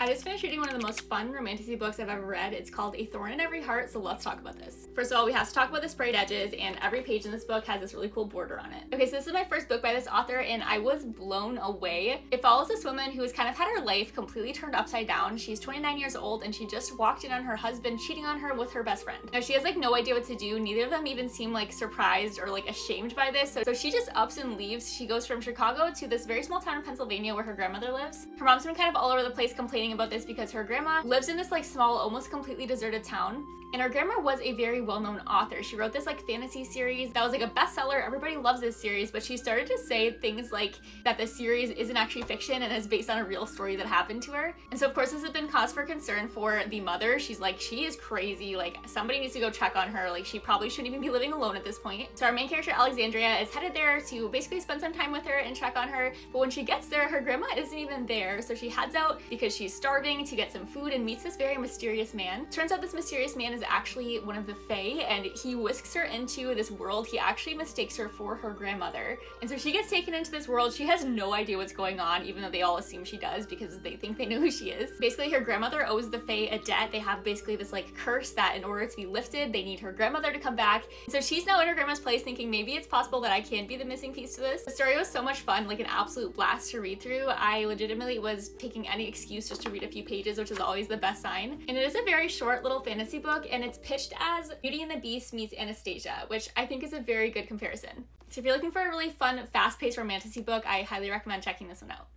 I just finished reading one of the most fun romantasy books I've ever read. It's called A Thorn in Every Heart, so let's talk about this. First of all, we have to talk about the sprayed edges, and every page in this book has this really cool border on it. Okay, so this is my first book by this author, and I was blown away. It follows this woman who has kind of had her life completely turned upside down. She's 29 years old, and she just walked in on her husband cheating on her with her best friend. Now, she has like no idea what to do. Neither of them even seem like surprised or like ashamed by this, so she just ups and leaves. She goes from Chicago to this very small town in Pennsylvania where her grandmother lives. Her mom's been kind of all over the place complaining about this because her grandma lives in this like small, almost completely deserted town. And her grandma was a very well-known author. She wrote this like fantasy series that was like a bestseller. Everybody loves this series, but she started to say things like that the series isn't actually fiction and is based on a real story that happened to her. And so of course this has been cause for concern for the mother. She's like, she is crazy. Like somebody needs to go check on her. Like she probably shouldn't even be living alone at this point. So our main character, Alexandria, is headed there to basically spend some time with her and check on her. But when she gets there, her grandma isn't even there. So she heads out because she's starving to get some food and meets this very mysterious man. Turns out this mysterious man is actually one of the Fae, and he whisks her into this world. He actually mistakes her for her grandmother. And so she gets taken into this world. She has no idea what's going on, even though they all assume she does because they think they know who she is. Basically, her grandmother owes the Fae a debt. They have basically this like curse that in order to be lifted, they need her grandmother to come back. So she's now in her grandma's place thinking maybe it's possible that I can be the missing piece to this. The story was so much fun, like an absolute blast to read through. I legitimately was taking any excuse just to read a few pages, which is always the best sign. And it is a very short little fantasy book, and it's pitched as Beauty and the Beast meets Anastasia, which I think is a very good comparison. So if you're looking for a really fun, fast-paced romantasy book, I highly recommend checking this one out.